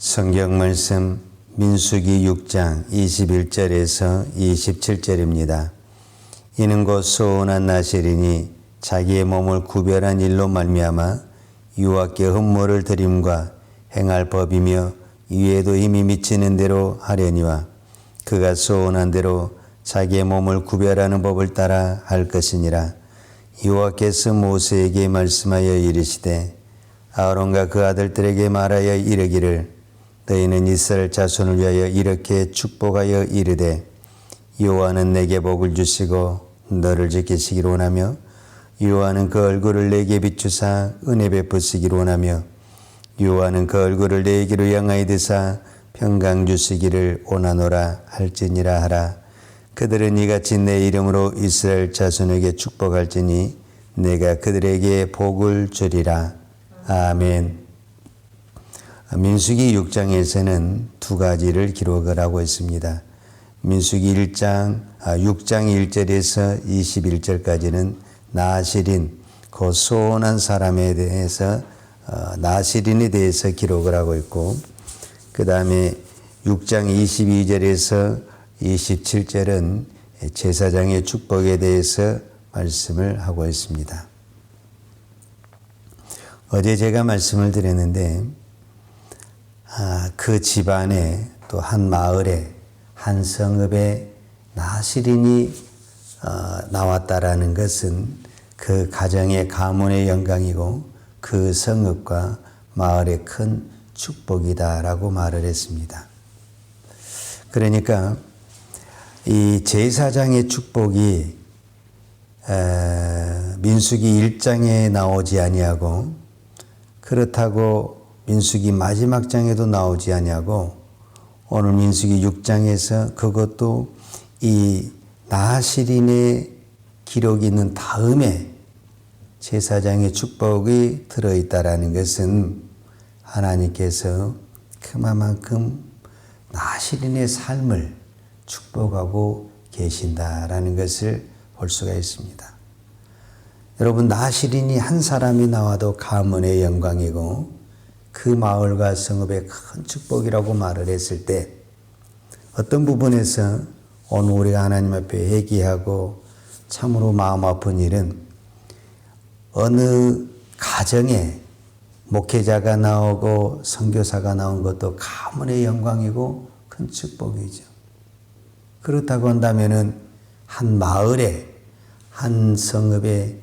성경 말씀 민수기 6장 21절에서 27절입니다. 이는 곧 소원한 나실인이 자기의 몸을 구별한 일로 말미암아 여호와께 헌물을 드림과 행할 법이며 위에도 힘이 미치는 대로 하려니와 그가 소원한 대로 자기의 몸을 구별하는 법을 따라 할 것이니라. 여호와께서 모세에게 말씀하여 이르시되 아론과 그 아들들에게 말하여 이르기를 너희는 이스라엘 자손을 위하여 이렇게 축복하여 이르되 여호와는 내게 복을 주시고 너를 지키시기를 원하며 여호와는 그 얼굴을 내게 비추사 은혜 베푸시기를 원하며 여호와는 그 얼굴을 내게로 향하여 드사 평강 주시기를 원하노라 할지니라 하라. 그들은 이같이 내 이름으로 이스라엘 자손에게 축복할지니 내가 그들에게 복을 주리라. 아멘. 민수기 6장에서는 두 가지를 기록을 하고 있습니다. 민수기 6장 1절에서 21절까지는 나실인, 그 소원한 사람에 대해서 나실인에 대해서 기록을 하고 있고, 그 다음에 6장 22절에서 27절은 제사장의 축복에 대해서 말씀을 하고 있습니다. 어제 제가 말씀을 드렸는데 그 집안에 또 한 마을에 한 성읍에 나실인이 나왔다라는 것은 그 가정의 가문의 영광이고 그 성읍과 마을의 큰 축복이다라고 말을 했습니다. 그러니까 이 제사장의 축복이 민수기 1장에 나오지 아니하고 그렇다고 민수기 마지막 장에도 나오지 아니하고 오늘 민수기 6장에서 그것도 이 나실인의 기록이 있는 다음에 제사장의 축복이 들어있다라는 것은 하나님께서 그만큼 나실인의 삶을 축복하고 계신다라는 것을 볼 수가 있습니다. 여러분, 나실인이 한 사람이 나와도 가문의 영광이고 그 마을과 성읍의 큰 축복이라고 말을 했을 때 어떤 부분에서 오늘 우리가 하나님 앞에 회개하고 참으로 마음 아픈 일은 어느 가정에 목회자가 나오고 선교사가 나온 것도 가문의 영광이고 큰 축복이죠. 그렇다고 한다면은 한 마을에 한 성읍에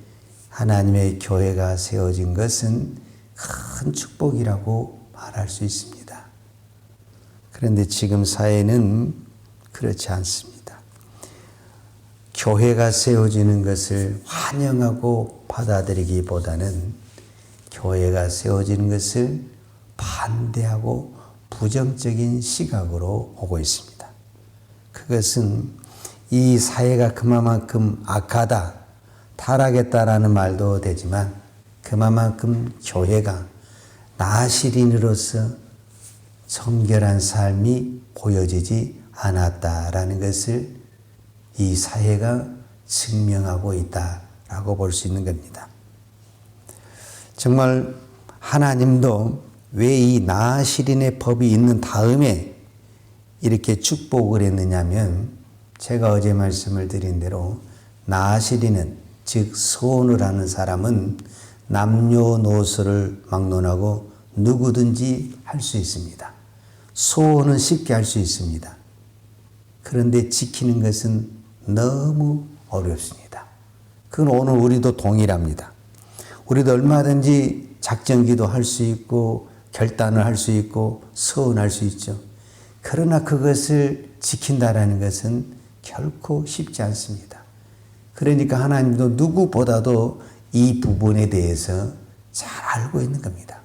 하나님의 교회가 세워진 것은 큰 축복이라고 말할 수 있습니다. 그런데 지금 사회는 그렇지 않습니다. 교회가 세워지는 것을 환영하고 받아들이기보다는 교회가 세워지는 것을 반대하고 부정적인 시각으로 보고 있습니다. 그것은 이 사회가 그만큼 악하다, 타락했다라는 말도 되지만 그만큼 교회가 나실인으로서 정결한 삶이 보여지지 않았다라는 것을 이 사회가 증명하고 있다라고 볼 수 있는 겁니다. 정말 하나님도 왜 이 나실인의 법이 있는 다음에 이렇게 축복을 했느냐면 제가 어제 말씀을 드린 대로 나실인은 즉 소원을 하는 사람은 남녀노소를 막론하고 누구든지 할 수 있습니다. 소원은 쉽게 할 수 있습니다. 그런데 지키는 것은 너무 어렵습니다. 그건 오늘 우리도 동일합니다. 우리도 얼마든지 작정기도 할 수 있고 결단을 할 수 있고 서운할 수 있죠. 그러나 그것을 지킨다라는 것은 결코 쉽지 않습니다. 그러니까 하나님도 누구보다도 이 부분에 대해서 잘 알고 있는 겁니다.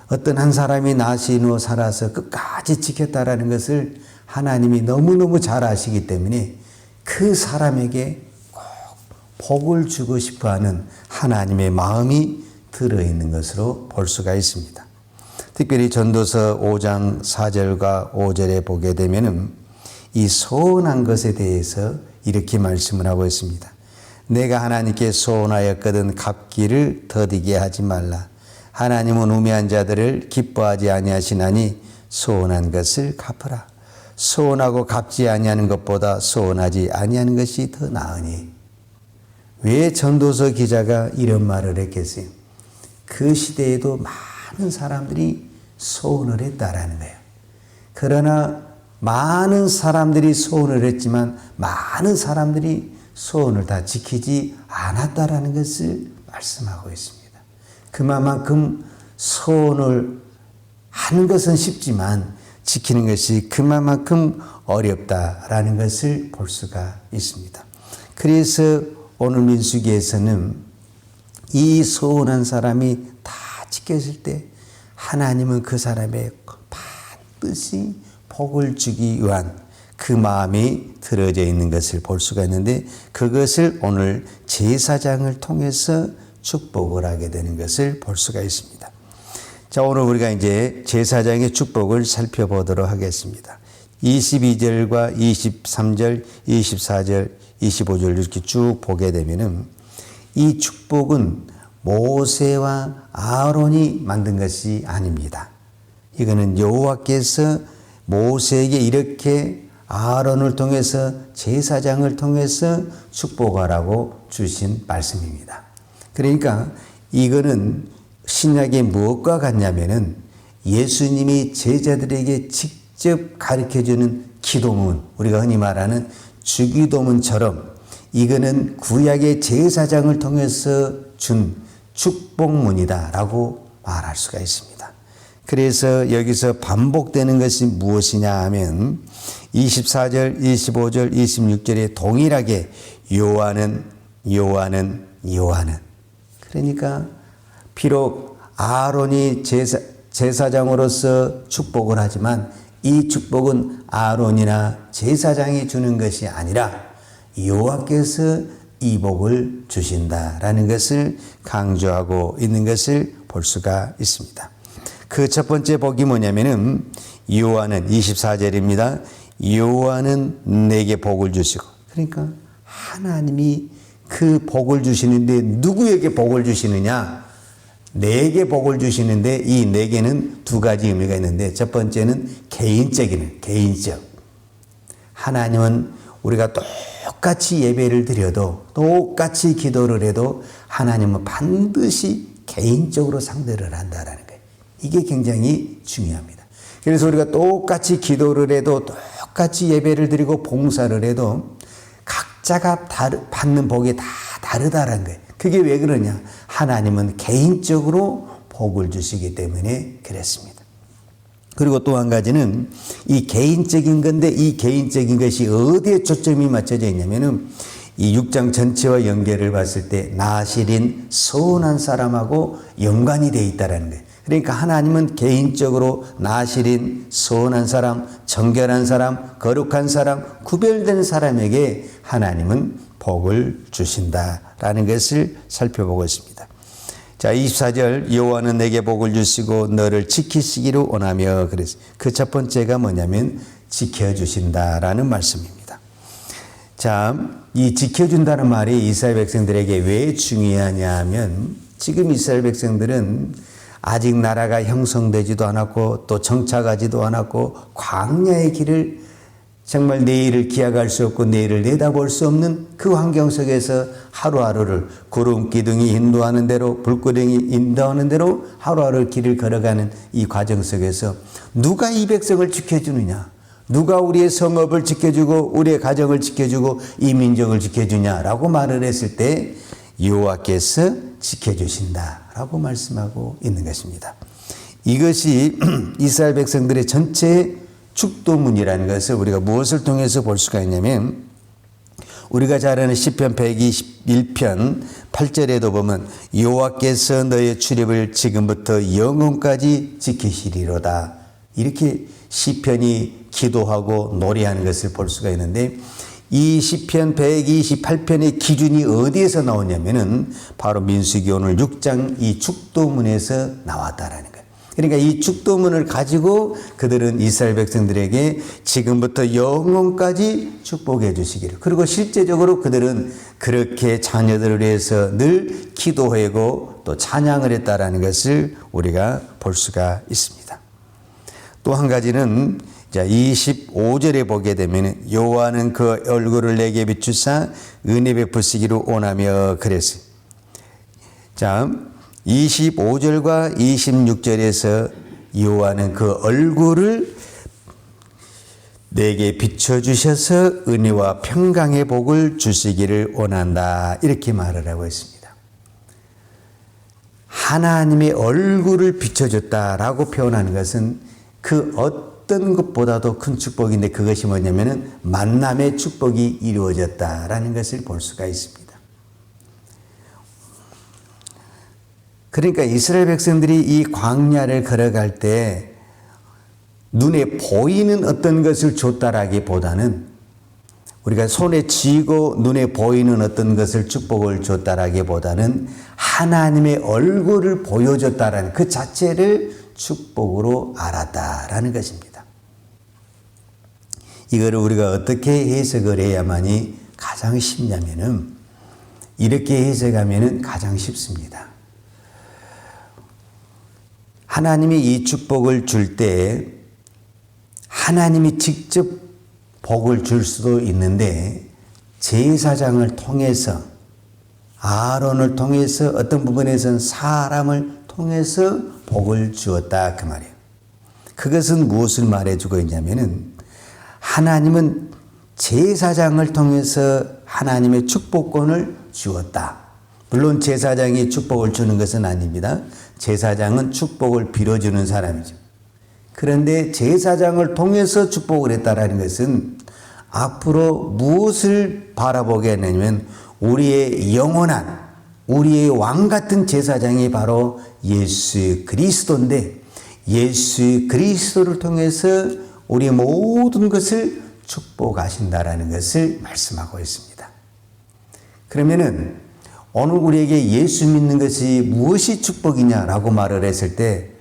어떤 한 사람이 나시인으로 살아서 끝까지 지켰다라는 것을 하나님이 너무너무 잘 아시기 때문에 그 사람에게 꼭 복을 주고 싶어하는 하나님의 마음이 들어있는 것으로 볼 수가 있습니다. 특별히 전도서 5장 4절과 5절에 보게 되면은 이 소원한 것에 대해서 이렇게 말씀을 하고 있습니다. 내가 하나님께 소원하였거든 갚기를 더디게 하지 말라. 하나님은 우매한 자들을 기뻐하지 아니하시나니 소원한 것을 갚으라. 소원하고 갚지 아니하는 것보다 소원하지 아니하는 것이 더 나으니. 왜 전도서 기자가 이런 말을 했겠어요? 그 시대에도 많은 사람들이 소원을 했다라는 거예요. 그러나 많은 사람들이 소원을 했지만 많은 사람들이 소원을 다 지키지 않았다라는 것을 말씀하고 있습니다. 그만큼 소원을 하는 것은 쉽지만 지키는 것이 그만큼 어렵다라는 것을 볼 수가 있습니다. 그래서 오늘 민수기에서는 이 소원한 사람이 다 지켰을 때 하나님은 그 사람의 반드시 복을 주기 위한 그 마음이 들어져 있는 것을 볼 수가 있는데 그것을 오늘 제사장을 통해서 축복을 하게 되는 것을 볼 수가 있습니다. 자, 오늘 우리가 이제 제사장의 축복을 살펴보도록 하겠습니다. 22절과 23절, 24절, 25절 이렇게 쭉 보게 되면은 이 축복은 모세와 아론이 만든 것이 아닙니다. 이거는 여호와께서 모세에게 이렇게 아론을 통해서 제사장을 통해서 축복하라고 주신 말씀입니다. 그러니까 이거는 신약의 무엇과 같냐면은 예수님이 제자들에게 직접 가르쳐주는 기도문, 우리가 흔히 말하는 주기도문처럼 이거는 구약의 제사장을 통해서 준 축복문이다라고 말할 수가 있습니다. 그래서 여기서 반복되는 것이 무엇이냐 하면 24절, 25절, 26절에 동일하게 요한은 그러니까 비록 아론이 제사장으로서 축복을 하지만 이 축복은 아론이나 제사장이 주는 것이 아니라 여호와께서 이 복을 주신다라는 것을 강조하고 있는 것을 볼 수가 있습니다. 그 첫 번째 복이 뭐냐면은 여호와는 24절입니다. 여호와는 내게 복을 주시고, 그러니까 하나님이 그 복을 주시는데 누구에게 복을 주시느냐? 내게 복을 주시는데 이 내게는 두 가지 의미가 있는데 첫 번째는 개인적. 하나님은 우리가 똑같이 예배를 드려도 똑같이 기도를 해도 하나님은 반드시 개인적으로 상대를 한다라는 거예요. 이게 굉장히 중요합니다. 그래서 우리가 똑같이 기도를 해도 똑같이 예배를 드리고 봉사를 해도 각자가 받는 복이 다 다르다라는 거예요. 그게 왜 그러냐? 하나님은 개인적으로 복을 주시기 때문에 그랬습니다. 그리고 또 한 가지는 이 개인적인 건데 이 개인적인 것이 어디에 초점이 맞춰져 있냐면은 이 6장 전체와 연결을 봤을 때 나실인 소원한 사람하고 연관이 되어 있다는 거예요. 그러니까 하나님은 개인적으로 나실인 소원한 사람, 정결한 사람, 거룩한 사람, 구별된 사람에게 하나님은 복을 주신다라는 것을 살펴보고 있습니다. 자, 24절 여호와는 내게 복을 주시고 너를 지키시기를 원하며 그래서 그 첫 번째가 뭐냐면 지켜주신다라는 말씀입니다. 자, 이 지켜준다는 말이 이스라엘 백성들에게 왜 중요하냐 하면 지금 이스라엘 백성들은 아직 나라가 형성되지도 않았고 또 정착하지도 않았고 광야의 길을 정말 내일을 기약할 수 없고 내일을 내다볼 수 없는 그 환경 속에서 하루하루를 구름 기둥이 인도하는 대로 불구덩이 인도하는 대로 하루하루 길을 걸어가는 이 과정 속에서 누가 이 백성을 지켜주느냐, 누가 우리의 성읍을 지켜주고 우리의 가정을 지켜주고 이 민족을 지켜주냐라고 말을 했을 때 여호와께서 지켜주신다라고 말씀하고 있는 것입니다. 이것이 이스라엘 백성들의 전체 축도문이라는 것을 우리가 무엇을 통해서 볼 수가 있냐면 우리가 잘 아는 시편 121편 8절에도 보면 여호와께서 너의 출입을 지금부터 영원까지 지키시리로다. 이렇게 시편이 기도하고 노래하는 것을 볼 수가 있는데 이 시편 128편의 기준이 어디에서 나오냐면은 바로 민수기 오늘 6장 이 축도문에서 나왔다라는 거예요. 그러니까 이 축도문을 가지고 그들은 이스라엘 백성들에게 지금부터 영원까지 축복해 주시기를, 그리고 실제적으로 그들은 그렇게 자녀들을 위해서 늘 기도하고 또 찬양을 했다라는 것을 우리가 볼 수가 있습니다. 또 한 가지는 자 25절에 보게 되면 여호와는 그 얼굴을 내게 비추사 은혜 베푸시기로 원하며 그랬어요. 자 25절과 26절에서 여호와는 그 얼굴을 내게 비춰주셔서 은혜와 평강의 복을 주시기를 원한다. 이렇게 말을 하고 있습니다. 하나님의 얼굴을 비춰줬다라고 표현하는 것은 그 어떤 것보다도 큰 축복인데 그것이 뭐냐면은 만남의 축복이 이루어졌다라는 것을 볼 수가 있습니다. 그러니까 이스라엘 백성들이 이 광야를 걸어갈 때 눈에 보이는 어떤 것을 줬다라기보다는 우리가 손에 쥐고 눈에 보이는 어떤 것을 축복을 줬다라기보다는 하나님의 얼굴을 보여줬다라는 그 자체를 축복으로 알았다라는 것입니다. 이거를 우리가 어떻게 해석을 해야만이 가장 쉽냐면은 이렇게 해석하면은 가장 쉽습니다. 하나님이 이 축복을 줄 때 하나님이 직접 복을 줄 수도 있는데 제사장을 통해서 아론을 통해서 어떤 부분에서는 사람을 통해서 복을 주었다 그 말이에요. 그것은 무엇을 말해주고 있냐면은 하나님은 제사장을 통해서 하나님의 축복권을 주었다. 물론 제사장이 축복을 주는 것은 아닙니다. 제사장은 축복을 빌어주는 사람이죠. 그런데 제사장을 통해서 축복을 했다라는 것은 앞으로 무엇을 바라보게 했냐면 우리의 영원한 우리의 왕 같은 제사장이 바로 예수 그리스도인데 예수 그리스도를 통해서 우리의 모든 것을 축복하신다라는 것을 말씀하고 있습니다. 그러면은 오늘 우리에게 예수 믿는 것이 무엇이 축복이냐라고 말을 했을 때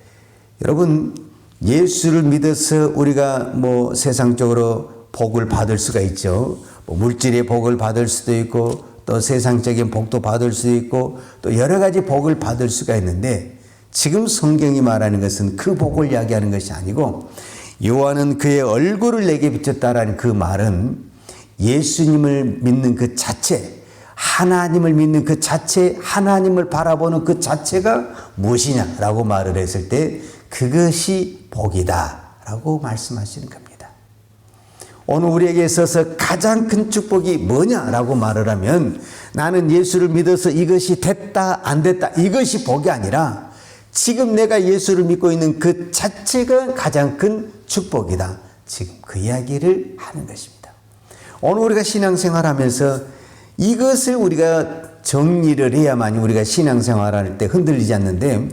여러분 예수를 믿어서 우리가 세상적으로 복을 받을 수가 있죠. 물질의 복을 받을 수도 있고 또 세상적인 복도 받을 수 있고 또 여러 가지 복을 받을 수가 있는데 지금 성경이 말하는 것은 그 복을 이야기하는 것이 아니고 요한은 그의 얼굴을 내게 비쳤다라는 그 말은 예수님을 믿는 그 자체 하나님을 믿는 그 자체 하나님을 바라보는 그 자체가 무엇이냐라고 말을 했을 때 그것이 복이다라고 말씀하시는 겁니다. 오늘 우리에게 있어서 가장 큰 축복이 뭐냐라고 말을 하면 나는 예수를 믿어서 이것이 됐다 안 됐다 이것이 복이 아니라 지금 내가 예수를 믿고 있는 그 자체가 가장 큰 축복이다. 지금 그 이야기를 하는 것입니다. 오늘 우리가 신앙생활하면서 이것을 우리가 정리를 해야만이 우리가 신앙생활할 때 흔들리지 않는데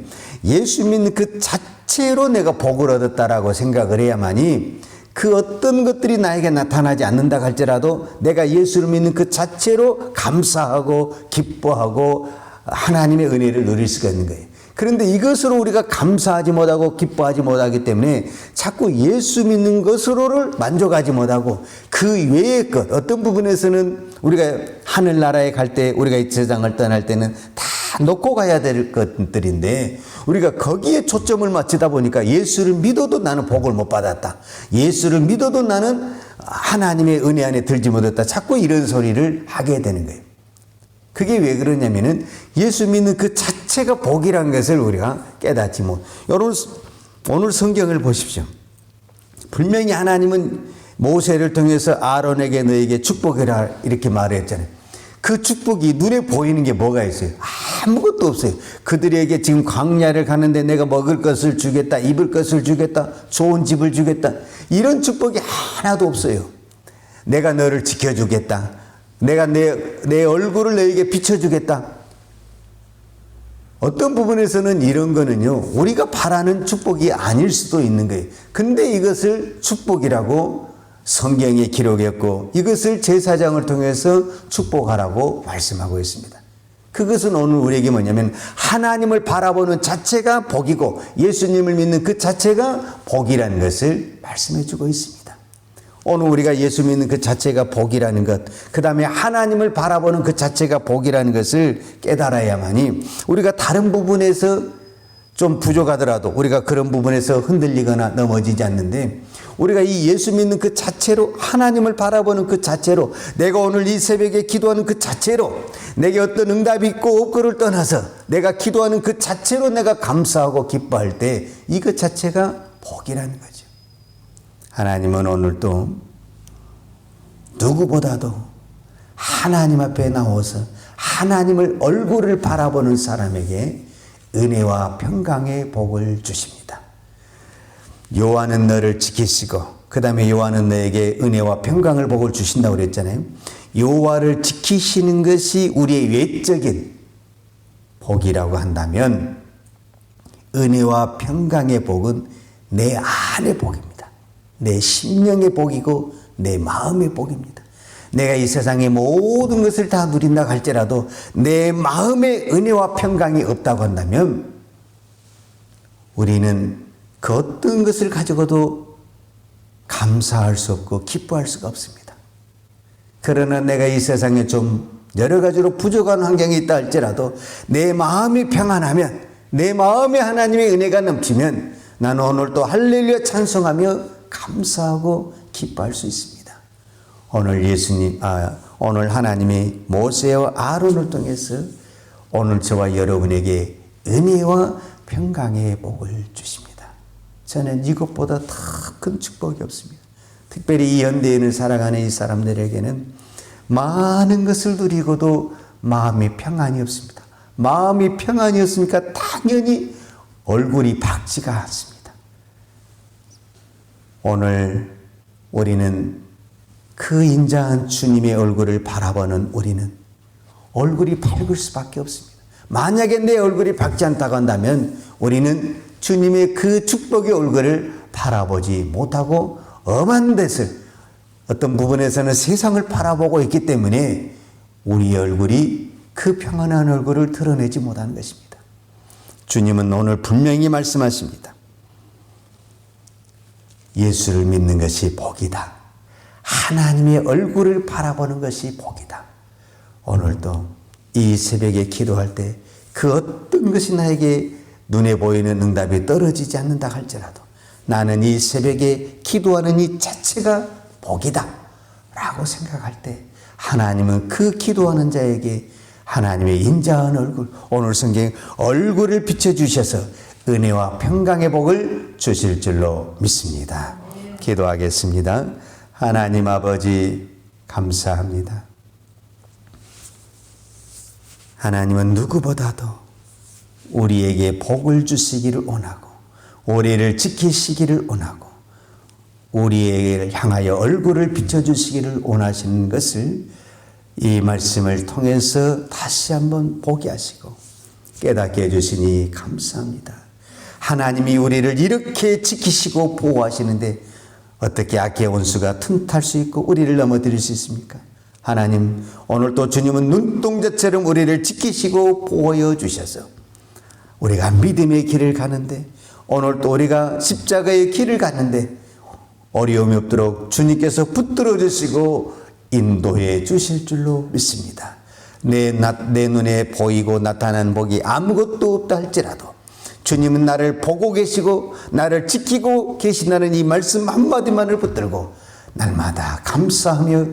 예수 믿는 그 자체로 내가 복을 얻었다라고 생각을 해야만이 그 어떤 것들이 나에게 나타나지 않는다 할지라도 내가 예수를 믿는 그 자체로 감사하고 기뻐하고 하나님의 은혜를 누릴 수가 있는 거예요. 그런데 이것으로 우리가 감사하지 못하고 기뻐하지 못하기 때문에 자꾸 예수 믿는 것으로를 만족하지 못하고 그 외의 것 어떤 부분에서는 우리가 하늘나라에 갈 때 우리가 이 세상을 떠날 때는 다 놓고 가야 될 것들인데 우리가 거기에 초점을 맞추다 보니까 예수를 믿어도 나는 복을 못 받았다. 예수를 믿어도 나는 하나님의 은혜 안에 들지 못했다. 자꾸 이런 소리를 하게 되는 거예요. 그게 왜 그러냐면은 예수 믿는 그 자체가 복이라는 것을 우리가 깨닫지 못. 여러분 오늘 성경을 보십시오. 분명히 하나님은 모세를 통해서 아론에게 너에게 축복해라 이렇게 말했잖아요. 그 축복이 눈에 보이는 게 뭐가 있어요? 아무것도 없어요. 그들에게 지금 광야를 가는데 내가 먹을 것을 주겠다, 입을 것을 주겠다, 좋은 집을 주겠다 이런 축복이 하나도 없어요. 내가 너를 지켜주겠다. 내가 내 얼굴을 너에게 비춰주겠다. 어떤 부분에서는 이런 거는요, 우리가 바라는 축복이 아닐 수도 있는 거예요. 근데 이것을 축복이라고 성경에 기록했고, 이것을 제사장을 통해서 축복하라고 말씀하고 있습니다. 그것은 오늘 우리에게 뭐냐면, 하나님을 바라보는 자체가 복이고, 예수님을 믿는 그 자체가 복이라는 것을 말씀해 주고 있습니다. 오늘 우리가 예수 믿는 그 자체가 복이라는 것, 그 다음에 하나님을 바라보는 그 자체가 복이라는 것을 깨달아야만이 우리가 다른 부분에서 좀 부족하더라도 우리가 그런 부분에서 흔들리거나 넘어지지 않는데, 우리가 이 예수 믿는 그 자체로, 하나님을 바라보는 그 자체로, 내가 오늘 이 새벽에 기도하는 그 자체로, 내게 어떤 응답이 있고 없고를 떠나서 내가 기도하는 그 자체로 내가 감사하고 기뻐할 때, 이것 자체가 복이라는 거죠. 하나님은 오늘도 누구보다도 하나님 앞에 나와서 하나님을 얼굴을 바라보는 사람에게 은혜와 평강의 복을 주십니다. 여호와는 너를 지키시고, 그 다음에 여호와는 너에게 은혜와 평강을 복을 주신다고 그랬잖아요. 여호와를 지키시는 것이 우리의 외적인 복이라고 한다면, 은혜와 평강의 복은 내 안의 복입니다. 내 심령의 복이고 내 마음의 복입니다. 내가 이 세상의 모든 것을 다 누린다 할지라도 내 마음에 은혜와 평강이 없다고 한다면, 우리는 그 어떤 것을 가지고도 감사할 수 없고 기뻐할 수가 없습니다. 그러나 내가 이 세상에 좀 여러 가지로 부족한 환경이 있다 할지라도 내 마음이 평안하면, 내 마음에 하나님의 은혜가 넘치면 나는 오늘 또 할렐루야 찬송하며 감사하고 기뻐할 수 있습니다. 오늘 하나님이 모세와 아론을 통해서 오늘 저와 여러분에게 은혜와 평강의 복을 주십니다. 저는 이것보다 더 큰 축복이 없습니다. 특별히 이 현대인을 살아가는 이 사람들에게는 많은 것을 누리고도 마음이 평안이 없습니다. 마음이 평안이 없으니까 당연히 얼굴이 밝지가 않습니다. 오늘 우리는 그 인자한 주님의 얼굴을 바라보는 우리는 얼굴이 밝을 수밖에 없습니다. 만약에 내 얼굴이 밝지 않다고 한다면 우리는 주님의 그 축복의 얼굴을 바라보지 못하고 엄한 데서, 어떤 부분에서는 세상을 바라보고 있기 때문에 우리의 얼굴이 그 평안한 얼굴을 드러내지 못하는 것입니다. 주님은 오늘 분명히 말씀하십니다. 예수를 믿는 것이 복이다. 하나님의 얼굴을 바라보는 것이 복이다. 오늘도 이 새벽에 기도할 때 그 어떤 것이 나에게 눈에 보이는 응답이 떨어지지 않는다 할지라도 나는 이 새벽에 기도하는 이 자체가 복이다 라고 생각할 때, 하나님은 그 기도하는 자에게 하나님의 인자한 얼굴, 오늘 성경 얼굴을 비춰주셔서 은혜와 평강의 복을 주실 줄로 믿습니다. 기도하겠습니다. 하나님 아버지 감사합니다. 하나님은 누구보다도 우리에게 복을 주시기를 원하고, 우리를 지키시기를 원하고, 우리를 향하여 얼굴을 비춰주시기를 원하시는 것을 이 말씀을 통해서 다시 한번 보게 하시고 깨닫게 해주시니 감사합니다. 하나님이 우리를 이렇게 지키시고 보호하시는데 어떻게 악의 원수가 틈탈 수 있고 우리를 넘어뜨릴 수 있습니까? 하나님, 오늘 또 주님은 눈동자처럼 우리를 지키시고 보호해 주셔서 우리가 믿음의 길을 가는데, 오늘 또 우리가 십자가의 길을 가는데 어려움이 없도록 주님께서 붙들어 주시고 인도해 주실 줄로 믿습니다. 내 눈에 보이고 나타난 복이 아무것도 없다 할지라도 주님은 나를 보고 계시고 나를 지키고 계시다는 이 말씀 한마디만을 붙들고 날마다 감사하며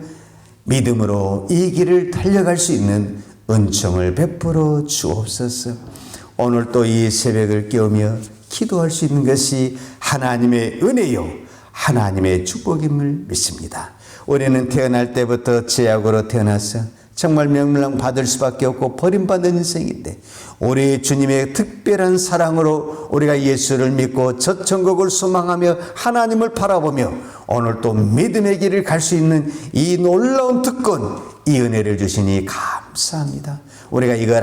믿음으로 이 길을 달려갈 수 있는 은총을 베풀어 주옵소서. 오늘 또 이 새벽을 깨우며 기도할 수 있는 것이 하나님의 은혜요 하나님의 축복임을 믿습니다. 우리는 태어날 때부터 죄악으로 태어나서 정말 명령받을 수밖에 없고 버림받는 인생인데, 우리 주님의 특별한 사랑으로 우리가 예수를 믿고 저 천국을 소망하며 하나님을 바라보며 오늘 또 믿음의 길을 갈 수 있는 이 놀라운 특권, 이 은혜를 주시니 감사합니다. 우리가 이걸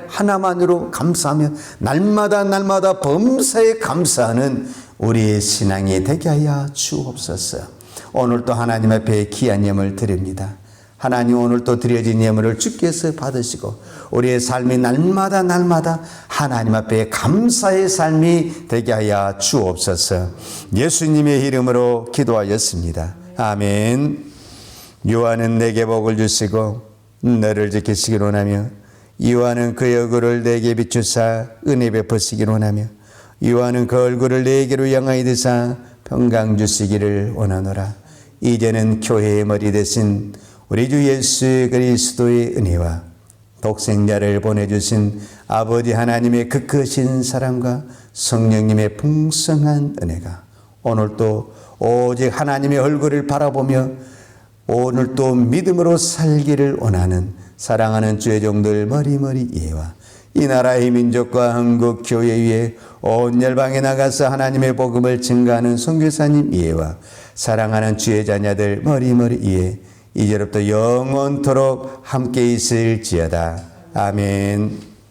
하나만으로 감사하며 날마다 범사에 감사하는 우리의 신앙이 되게 하여 주옵소서. 오늘 또 하나님 앞에 귀한 예물을 드립니다. 하나님, 오늘 또 드려진 예물을 주께서 받으시고 우리의 삶이 날마다 하나님 앞에 감사의 삶이 되게 하여 주옵소서. 예수님의 이름으로 기도하였습니다. 아멘. 여호와는 내게 복을 주시고 너를 지키시기를 원하며, 여호와는 그의 얼굴을 내게 비추사 은혜 베푸시기를 원하며, 이와는 그 얼굴을 내게로 향하여 드사 평강 주시기를 원하노라. 이제는 교회의 머리 대신 우리 주 예수 그리스도의 은혜와 독생자를 보내주신 아버지 하나님의 그 크신 사랑과 성령님의 풍성한 은혜가 오늘도 오직 하나님의 얼굴을 바라보며 오늘도 믿음으로 살기를 원하는 사랑하는 주의 종들 머리머리 예와 이 나라의 민족과 한국 교회 위에 온 열방에 나가서 하나님의 복음을 증가하는 선교사님 이해와 사랑하는 주의 자녀들 머리머리 이해 이제부터 영원토록 함께 있을지어다. 아멘.